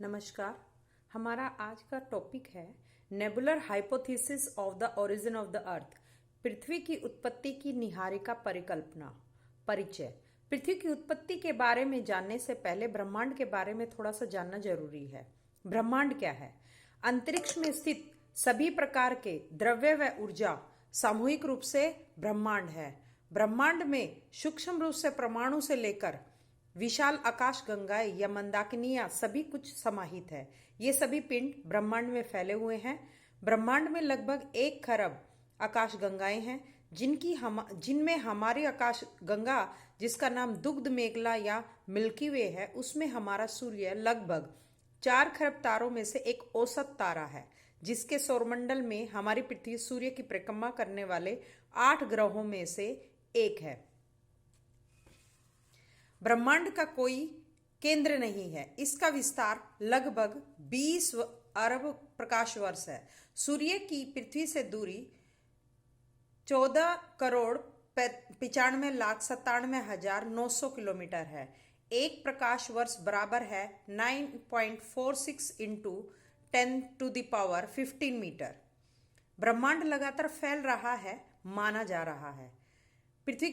नमस्कार। हमारा आज का टॉपिक है nebular hypothesis of the origin of the earth. पृथ्वी की उत्पत्ति की निहारिका परिकल्पना। परिचय। पृथ्वी की उत्पत्ति के बारे में जानने से पहले ब्रह्मांड के बारे में थोड़ा सा जानना जरूरी है। ब्रह्मांड क्या है? अंतरिक्ष में स्थित सभी प्रकार के द्रव्य व ऊर्जा सामूहिक रूप से ब्रह्मांड है। ब्रह्मांड में सूक्ष्म रूप से परमाणु से लेकर विशाल आकाश गंगाएं या मंदाकिनियां सभी कुछ समाहित है। ये सभी पिंड ब्रह्मांड में फैले हुए हैं। ब्रह्मांड में लगभग 1 खरब आकाश गंगाएं हैं, जिनमें हमारी आकाश गंगा, जिसका नाम दुग्ध मेघला या मिल्की वे है, उसमें हमारा सूर्य लगभग 4 खरब तारों में से एक औसत तारा है, जिसके सौरमंडल में हमारी पृथ्वी सूर्य की परिक्रमा करने वाले 8 ग्रहों में से एक है। ब्रह्मांड का कोई केंद्र नहीं है। इसका विस्तार लगभग 20 अरब प्रकाश वर्ष है। सूर्य की पृथ्वी से दूरी 14,95,97,900 किलोमीटर है। एक प्रकाश वर्ष बराबर है 9.46 इंटू 10⁻15 मीटर। ब्रह्मांड लगातार फैल रहा है, माना जा रहा है। पृथ्वी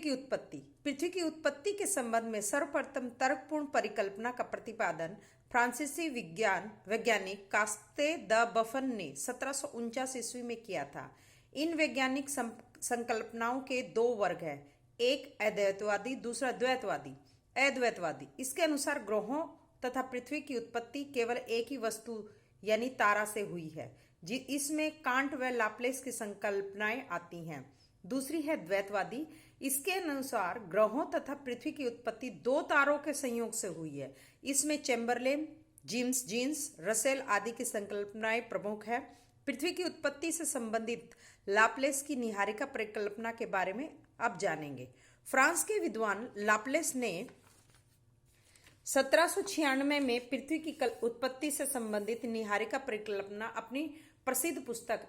की उत्पत्ति के संबंध में सर्वप्रथम तर्कपूर्ण परिकल्पना का प्रतिपादन फ्रांसीसी वैज्ञानिक कास्ते द बफन ने 1749 ईस्वी में किया था। इन वैज्ञानिक संकल्पनाओं के 2 वर्ग हैं, एक अद्वैतवादी, दूसरा द्वैतवादी। अद्वैतवादी इसके अनुसार ग्रहों तथा पृथ्वी की उत्पत्ति केवल एक ही वस्तु यानी तारा से हुई है। इसमें कांट व लाप्लेस की संकल्पनाएं आती हैं। दूसरी है द्वैतवादी। इसके अनुसार ग्रहों तथा पृथ्वी की उत्पत्ति 2 तारों के संयोग से हुई है। इसमें चैम्बरलेन, जेम्स जीन्स, रसेल आदि की संकल्पनाएं प्रमुख है। पृथ्वी की उत्पत्ति से संबंधित लाप्लेस की निहारिका परिकल्पना के बारे में अब जानेंगे। फ्रांस के विद्वान लाप्लेस ने 1796 में पृथ्वी की उत्पत्ति से संबंधित निहारिका परिकल्पना अपनी प्रसिद्ध पुस्तक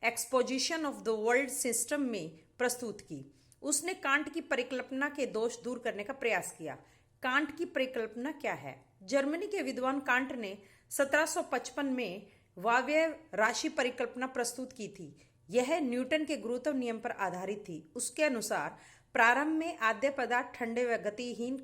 exposition of the world system में प्रस्तुत की। उसने कांट की परिकल्पना के दोष दूर करने का प्रयास किया। कांट की परिकल्पना क्या है? जर्मनी के विद्वान कांट ने 1755 में वायव्य राशि परिकल्पना प्रस्तुत की थी। यह न्यूटन के गुरुत्व नियम पर आधारित थी। उसके अनुसार प्रारंभ में आद्य पदार्थ ठंडे व गतिहीन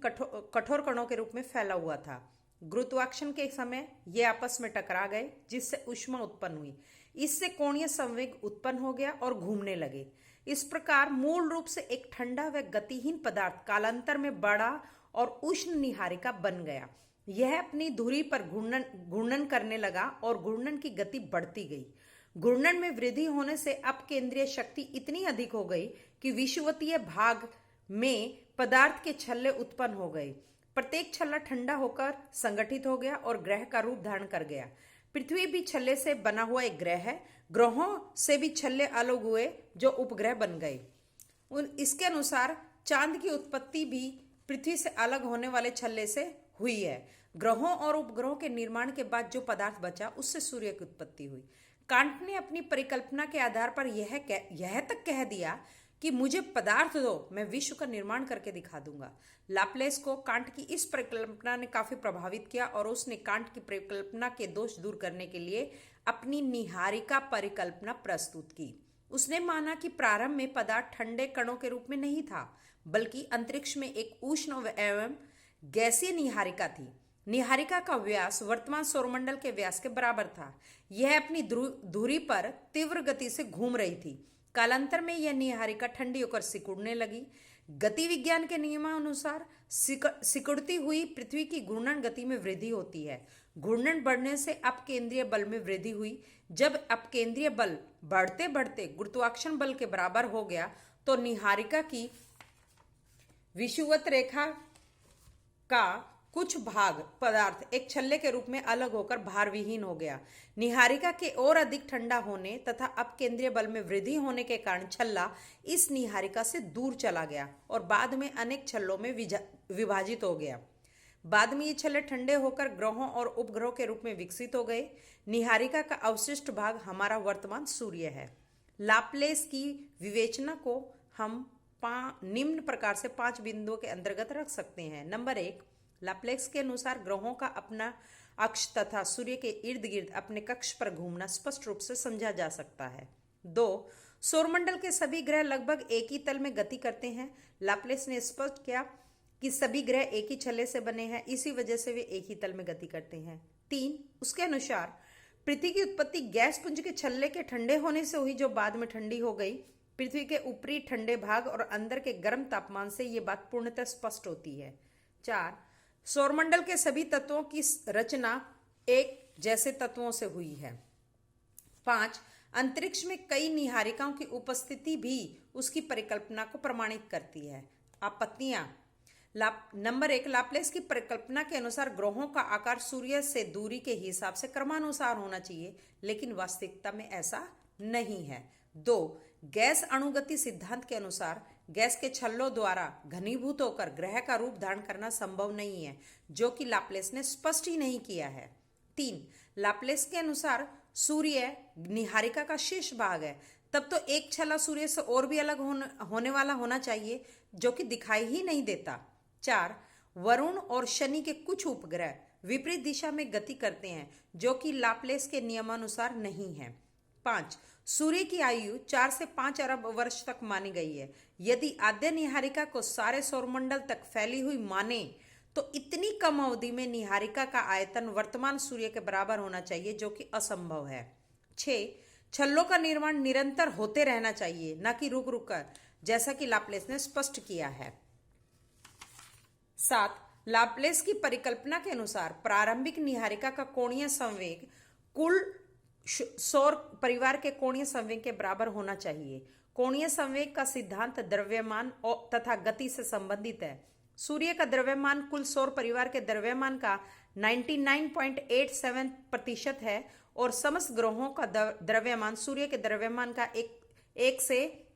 कठोर कणों के रूप में फैला हुआ था। गुरुत्वाकर्षण के समय ये आपस में टकरा गए, जिससे ऊष्मा उत्पन्न हुई। इससे कोणीय संवेग उत्पन्न हो गया और घूमने लगे। इस प्रकार मूल रूप से एक ठंडा व गतिहीन पदार्थ कालांतर में बड़ा और उष्ण निहारिका बन गया। यह अपनी धुरी पर घूर्णन करने लगा और घूर्णन की गति बढ़ती गई। घूर्णन में वृद्धि होने से अपकेंद्रीय शक्ति इतनी अधिक हो गई कि विषुवतीय भाग में पदार्थ के छल्ले उत्पन्न हो गए। प्रत्येक छल्ला ठंडा होकर संगठित हो गया और ग्रह का रूप धारण कर गया। पृथ्वी भी छल्ले से बना हुआ एक ग्रह है। ग्रहों से भी छल्ले अलग हुए जो उपग्रह बन गए। इसके अनुसार चांद की उत्पत्ति भी पृथ्वी से अलग होने वाले छल्ले से हुई है। ग्रहों और उपग्रहों के निर्माण के बाद जो पदार्थ बचा, उससे सूर्य की उत्पत्ति हुई। कांट ने अपनी परिकल्पना के आधार पर यह तक कह दिया कि मुझे पदार्थ दो, मैं विश्व का निर्माण करके दिखा दूंगा। लाप्लेस को कांट की इस परिकल्पना ने काफी प्रभावित किया और उसने कांट की परिकल्पना के दोष दूर करने के लिए अपनी निहारिका परिकल्पना प्रस्तुत की। उसने माना कि प्रारंभ में पदार्थ ठंडे कणों के रूप में नहीं था, बल्कि अंतरिक्ष में एक उष्ण एवं गैसीय निहारिका थी। निहारिका का व्यास वर्तमान सौरमंडल के व्यास के बराबर था। यह अपनी धुरी पर तीव्र गति से घूम रही थी। कालांतर में यह निहारिका ठंडी होकर सिकुड़ने लगी। गति विज्ञान के नियमानुसार सिकुड़ती हुई पृथ्वी की घूर्णन गति में वृद्धि होती है। घूर्णन बढ़ने से अपकेंद्रीय बल में वृद्धि हुई। जब अपकेंद्रीय बल बढ़ते बढ़ते गुरुत्वाकर्षण बल के बराबर हो गया, तो निहारिका की विषुवत रेखा का कुछ भाग पदार्थ एक छल्ले के रूप में अलग होकर भार विहीन हो गया। निहारिका के और अधिक ठंडा होने तथा अपकेंद्रीय बल में वृद्धि होने के कारण छल्ला इस निहारिका से दूर चला गया और बाद में अनेक छल्लों में विभाजित हो गया। बाद में ये छल्ले ठंडे होकर ग्रहों और उपग्रहों के रूप में विकसित हो गए। निहारिका का अवशिष्ट भाग हमारा वर्तमान सूर्य है। लाप्लेस की विवेचना को हम निम्न प्रकार से 5 बिंदुओं के अंतर्गत रख सकते हैं। नंबर 1, लाप्लेक्स के अनुसार ग्रहों का अपना अक्ष तथा सूर्य के इर्द गिर्द अपने कक्ष पर घूमना स्पष्ट रूप से समझा जा सकता है। 2. सौरमंडल के सभी ग्रह लगभग एक ही तल में गति करते हैं। लाप्लेस ने स्पष्ट किया कि सभी ग्रह एक ही छल्ले से बने हैं, इसी वजह से वे एक ही तल में गति करते हैं। 3. उसके अनुसार पृथ्वी की उत्पत्ति गैस पुंज के छल्ले के ठंडे होने से हुई, जो बाद में ठंडी हो गई। पृथ्वी के ऊपरी ठंडे भाग और अंदर के गर्म तापमान से यह बात पूर्णतः स्पष्ट होती है। 4. सौरमंडल के सभी तत्वों की रचना एक जैसे तत्वों से हुई है। 5. अंतरिक्ष में कई निहारिकाओं की उपस्थिति भी उसकी परिकल्पना को प्रमाणित करती है। आपत्तियां। नंबर 1, लाप्लेस की परिकल्पना के अनुसार ग्रहों का आकार सूर्य से दूरी के हिसाब से क्रमानुसार होना चाहिए, लेकिन वास्तविकता में ऐसा नहीं है। 2, गैस अणुगति सिद्धांत के अनुसार गैस के छल्लों द्वारा घनीभूत होकर ग्रह का रूप धारण करना संभव नहीं है, जो कि लाप्लेस ने स्पष्ट ही नहीं किया है। 3, लाप्लेस के अनुसार सूर्य निहारिका का शेष भाग है, तब तो एक छल्ला सूर्य से और भी अलग होने वाला होना चाहिए, जो कि दिखाई ही नहीं देता। 4, वरुण और शनि के कुछ उपग्रह विपरीत दिशा में गति करते हैं, जो कि लाप्लेस के नियमानुसार नहीं है। 5, सूर्य की आयु 4 से 5 अरब वर्ष तक मानी गई है। यदि आद्य निहारिका को सारे सौरमंडल तक फैली हुई माने तो इतनी कम अवधि में निहारिका का आयतन वर्तमान सूर्य के बराबर होना चाहिए, जो कि असंभव है। 6, छल्लों का निर्माण निरंतर होते रहना चाहिए, न कि रुक रुक कर, जैसा कि लाप्लेस ने स्पष्ट किया है। 7, लाप्लेस की परिकल्पना के अनुसार प्रारंभिक निहारिका का कोणीय संवेग कुल सौर परिवार के कोणीय संवेग के बराबर होना चाहिए। कोणीय संवेग का सिद्धांत द्रव्यमान तथा गति से संबंधित है। सूर्य का द्रव्यमान कुल सौर परिवार के द्रव्यमान का 99.87% है और समस्त ग्रहों का द्रव्यमान सूर्य के द्रव्यमान का 1 से